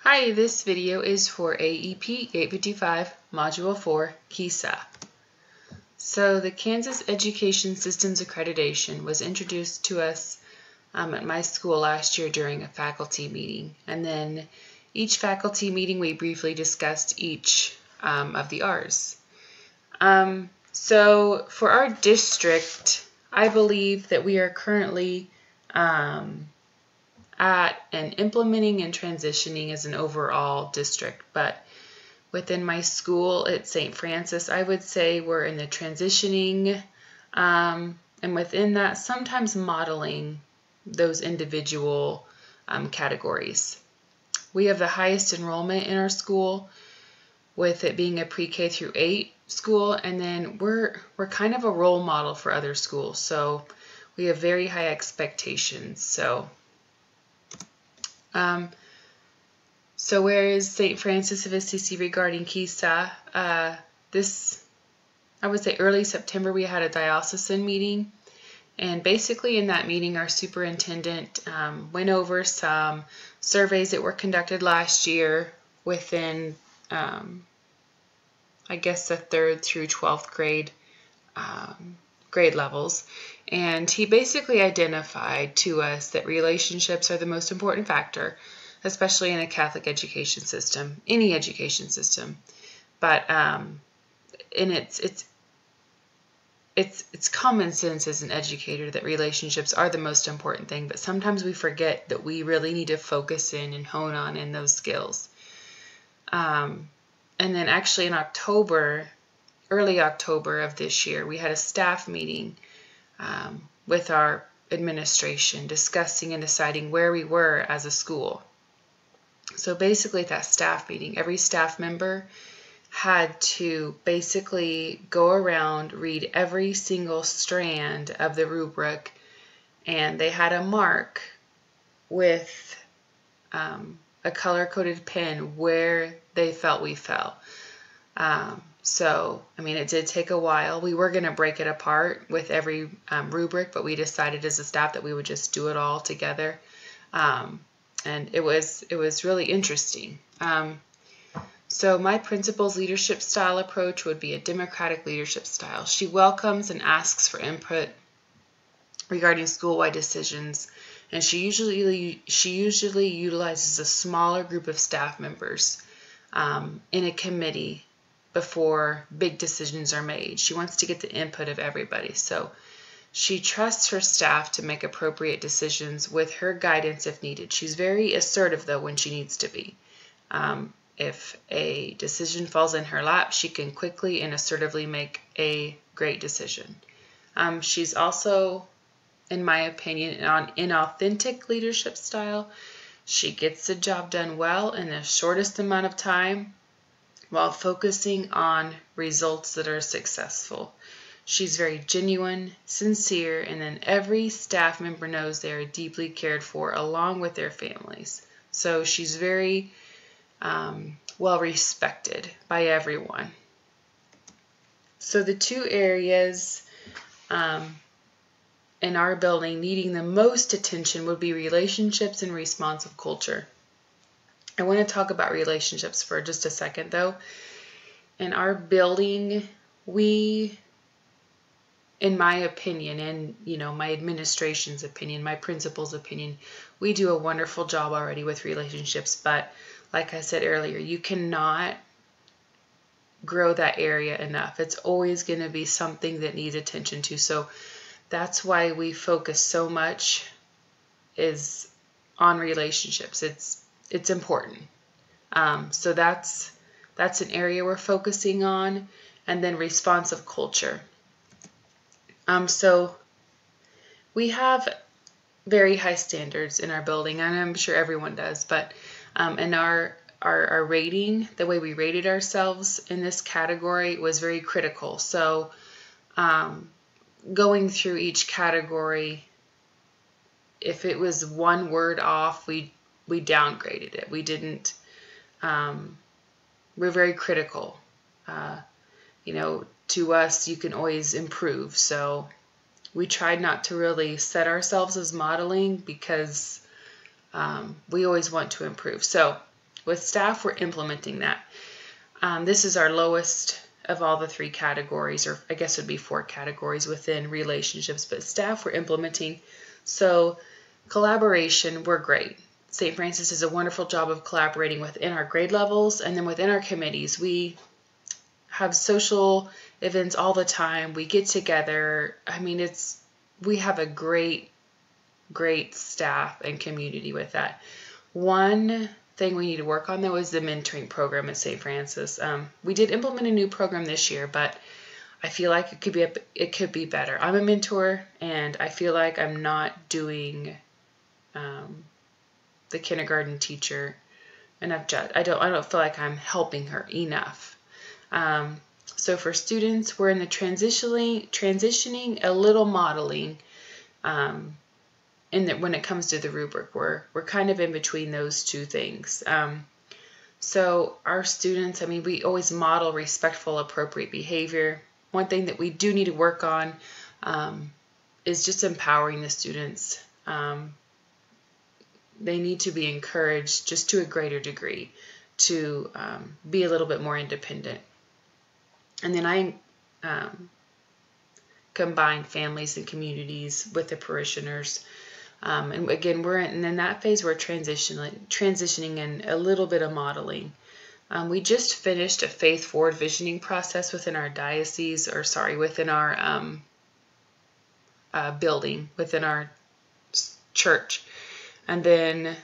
Hi, this video is for AEP855 Module 4 KISA. So the Kansas Education Systems Accreditation was introduced to us at my school last year during a faculty meeting. And then each faculty meeting we briefly discussed each of the R's. So for our district, I believe that we are currently at and implementing and transitioning as an overall district, but within my school at St. Francis, I would say we're in the transitioning, and within that, sometimes modeling those individual categories. We have the highest enrollment in our school, with it being a pre-K through 8 school, and then we're kind of a role model for other schools, so we have very high expectations. So where is St. Francis of Assisi regarding KISA? I would say early September, we had a diocesan meeting, and basically in that meeting our superintendent went over some surveys that were conducted last year within I guess the 3rd through 12th grade grade levels, and he basically identified to us that relationships are the most important factor, especially in a Catholic education system, any education system. But and it's common sense as an educator that relationships are the most important thing, but sometimes we forget that we really need to focus in and hone on in those skills. And then actually in October, early October of this year, we had a staff meeting with our administration discussing and deciding where we were as a school. So basically at that staff meeting, every staff member had to basically go around, read every single strand of the rubric, and they had a mark with a color-coded pen where they felt we fell. So, I mean, it did take a while. We were going to break it apart with every rubric, but we decided as a staff that we would just do it all together. And it was really interesting. So my principal's leadership style approach would be a democratic leadership style. She welcomes and asks for input regarding school-wide decisions, and she usually utilizes a smaller group of staff members in a committee before big decisions are made. She wants to get the input of everybody. So she trusts her staff to make appropriate decisions with her guidance if needed. She's very assertive, though, when she needs to be. If a decision falls in her lap, she can quickly and assertively make a great decision. She's also, in my opinion, an authentic leadership style. She gets the job done well in the shortest amount of time while focusing on results that are successful. She's very genuine, sincere, and then every staff member knows they are deeply cared for along with their families. So she's very well respected by everyone. So the two areas in our building needing the most attention would be relationships and responsive culture. I want to talk about relationships for just a second, though. In our building, we, in my opinion, and my administration's opinion, my principal's opinion, we do a wonderful job already with relationships. But like I said earlier, you cannot grow that area enough. It's always going to be something that needs attention to. So that's why we focus so much is on relationships. It's important. So that's an area we're focusing on. And then responsive culture. So we have very high standards in our building, and I'm sure everyone does, but in our rating, the way we rated ourselves in this category was very critical. So going through each category, if it was one word off, we downgraded it. We didn't, we're very critical. To us, you can always improve. So we tried not to really set ourselves as modeling because we always want to improve. So With staff, we're implementing that. This is our lowest of all the 3 categories, or I guess it would be 4 categories within relationships, but staff we're implementing. So collaboration, we're great. St. Francis does a wonderful job of collaborating within our grade levels, and then within our committees. We have social events all the time. We get together. I mean, we have a great staff and community with that. One thing we need to work on, though, is the mentoring program at St. Francis. We did implement a new program this year, but I feel like it could be better. I'm a mentor, and I feel like I'm not doing the kindergarten teacher enough. I don't feel like I'm helping her enough. So for students, we're in the transitioning a little modeling. When it comes to the rubric, we're kind of in between those 2 things. So our students, I mean, we always model respectful, appropriate behavior. One thing that we do need to work on is just empowering the students. They need to be encouraged just to a greater degree to be a little bit more independent. And then I combine families and communities with the parishioners. And again, we're in that phase, we're transitioning in a little bit of modeling. We just finished a faith forward visioning process within our diocese, within our building, within our church. And then,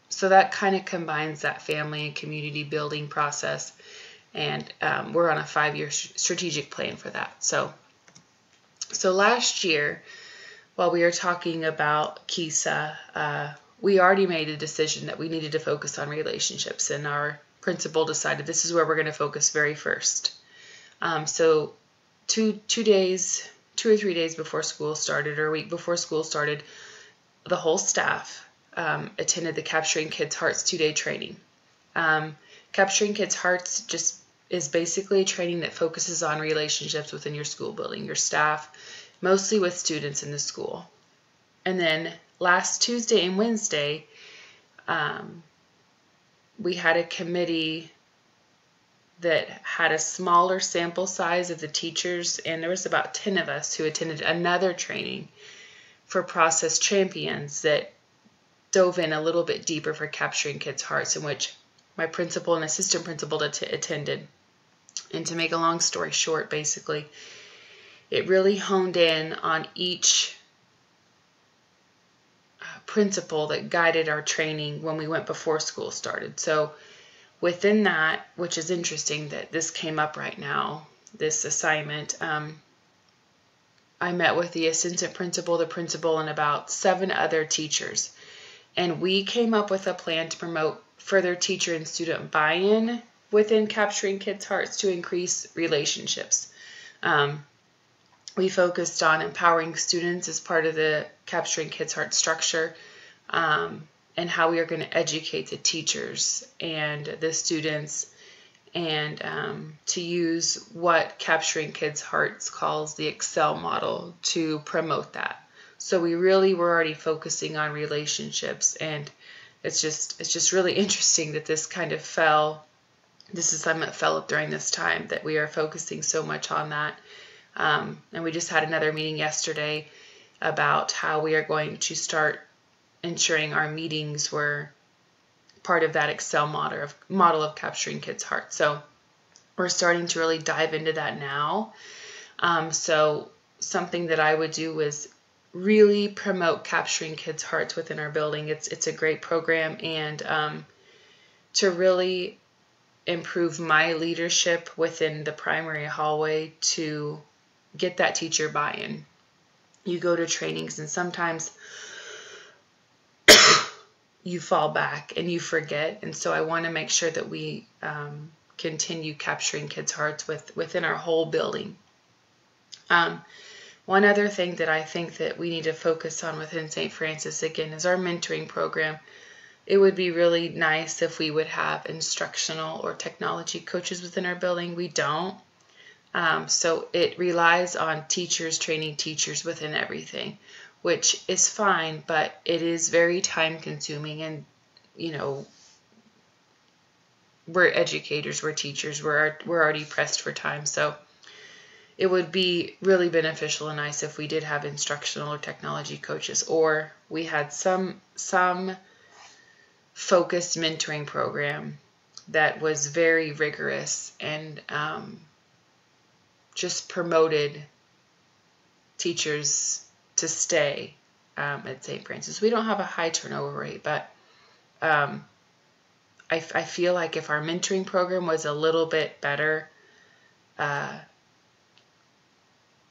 so that kind of combines that family and community building process. And we're on a 5-year strategic plan for that. So last year, while we were talking about KISA, we already made a decision that we needed to focus on relationships, and our principal decided this is where we're going to focus very first. So 2 or 3 days before school started, or a week before school started, the whole staff attended the Capturing Kids' Hearts 2-day training. Capturing Kids' Hearts just is basically a training that focuses on relationships within your school building, your staff, mostly with students in the school. And then last Tuesday and Wednesday, we had a committee that had a smaller sample size of the teachers, and there was about 10 of us who attended another training for process champions that dove in a little bit deeper for Capturing Kids' Hearts, in which my principal and assistant principal attended. And to make a long story short, basically, it really honed in on each principle that guided our training when we went before school started. So within that, which is interesting that this came up right now, this assignment, I met with the assistant principal, the principal, and about 7 other teachers. And we came up with a plan to promote further teacher and student buy-in within Capturing Kids' Hearts to increase relationships. We focused on empowering students as part of the Capturing Kids' Hearts structure, and how we are going to educate the teachers and the students, and to use what Capturing Kids' Hearts calls the Excel model to promote that. So we really were already focusing on relationships, and it's just really interesting that this assignment fell during this time, that we are focusing so much on that. And we just had another meeting yesterday about how we are going to start ensuring our meetings were part of that Excel model of Capturing Kids' Hearts. So we're starting to really dive into that now. So something that I would do is really promote Capturing Kids' Hearts within our building. It's a great program, and to really improve my leadership within the primary hallway to get that teacher buy-in. You go to trainings and sometimes you fall back and you forget, and so I want to make sure that we continue Capturing Kids' Hearts within our whole building. One other thing that I think that we need to focus on within St. Francis, again, is our mentoring program. It would be really nice if we would have instructional or technology coaches within our building. We don't. So it relies on teachers training teachers within everything, which is fine, but it is very time consuming, and we're educators, we're teachers, we're already pressed for time. So it would be really beneficial and nice if we did have instructional or technology coaches, or we had some focused mentoring program that was very rigorous and just promoted teachers to stay at St. Francis. We don't have a high turnover rate, but I feel like if our mentoring program was a little bit better,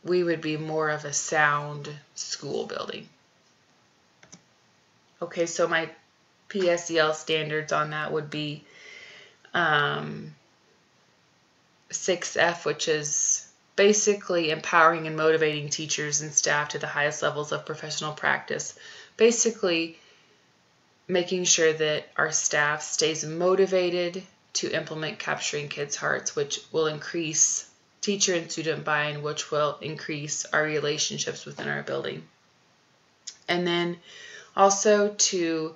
we would be more of a sound school building. Okay, so my PSEL standards on that would be 6F, which is basically empowering and motivating teachers and staff to the highest levels of professional practice. Basically, making sure that our staff stays motivated to implement capturing kids' hearts, which will increase teacher and student buy-in, which will increase our relationships within our building. And then also to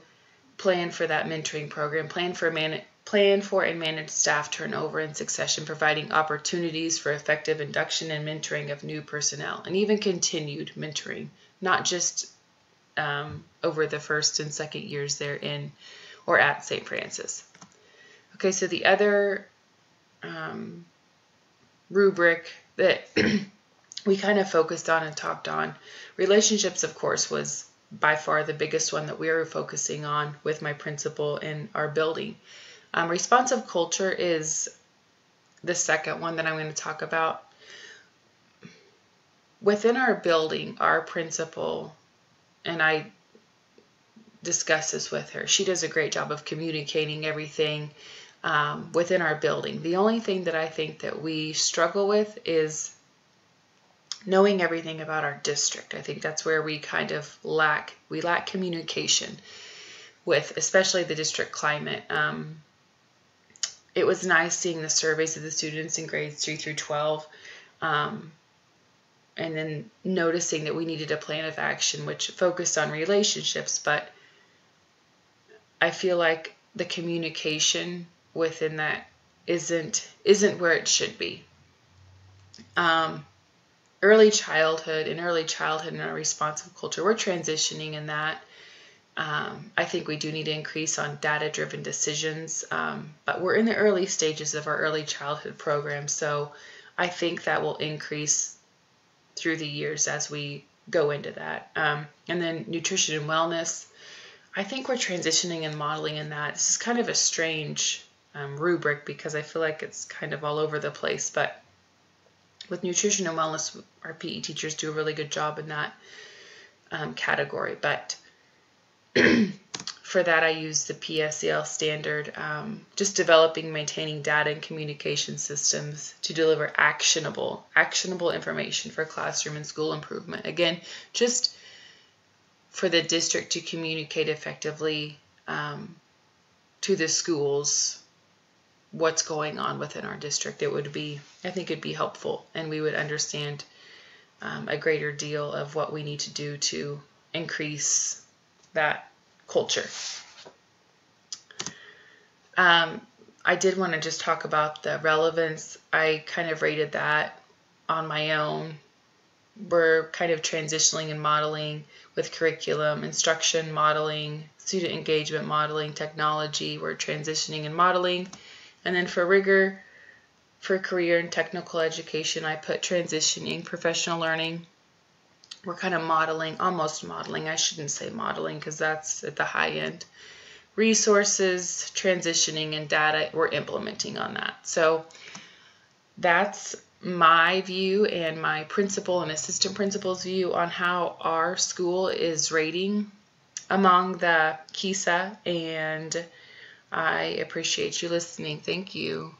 plan for that mentoring program, plan for and manage staff turnover and succession, providing opportunities for effective induction and mentoring of new personnel, and even continued mentoring, not just over the first and second years they're in or at St. Francis. Okay, so the other rubric that we kind of focused on and talked on, relationships, of course, was by far the biggest one that we were focusing on with my principal in our building. Responsive culture is the second one that I'm going to talk about. Within our building, our principal, and I discuss this with her, she does a great job of communicating everything within our building. The only thing that I think that we struggle with is knowing everything about our district. I think that's where we kind of lack communication with, especially the district climate. It was nice seeing the surveys of the students in grades 3 through 12, and then noticing that we needed a plan of action which focused on relationships, but I feel like the communication within that isn't where it should be. Early childhood and our responsive culture, we're transitioning in that. I think we do need to increase on data-driven decisions, but we're in the early stages of our early childhood program, so I think that will increase through the years as we go into that. And then nutrition and wellness, I think we're transitioning and modeling in that. This is kind of a strange rubric because I feel like it's kind of all over the place, but with nutrition and wellness, our PE teachers do a really good job in that category. But for that, I use the PSEL standard, just developing, maintaining data and communication systems to deliver actionable information for classroom and school improvement. Again, just for the district to communicate effectively to the schools what's going on within our district. I think it'd be helpful, and we would understand a greater deal of what we need to do to increase that culture. I did want to just talk about the relevance. I kind of rated that on my own. We're kind of transitioning and modeling with curriculum, instruction, modeling, student engagement, modeling, technology. We're transitioning and modeling. And then for rigor, for career and technical education, I put transitioning, professional learning. We're kind of modeling, almost modeling. I shouldn't say modeling because that's at the high end. Resources, transitioning, and data, we're implementing on that. So that's my view and my principal and assistant principal's view on how our school is rating among the KISA, and I appreciate you listening. Thank you.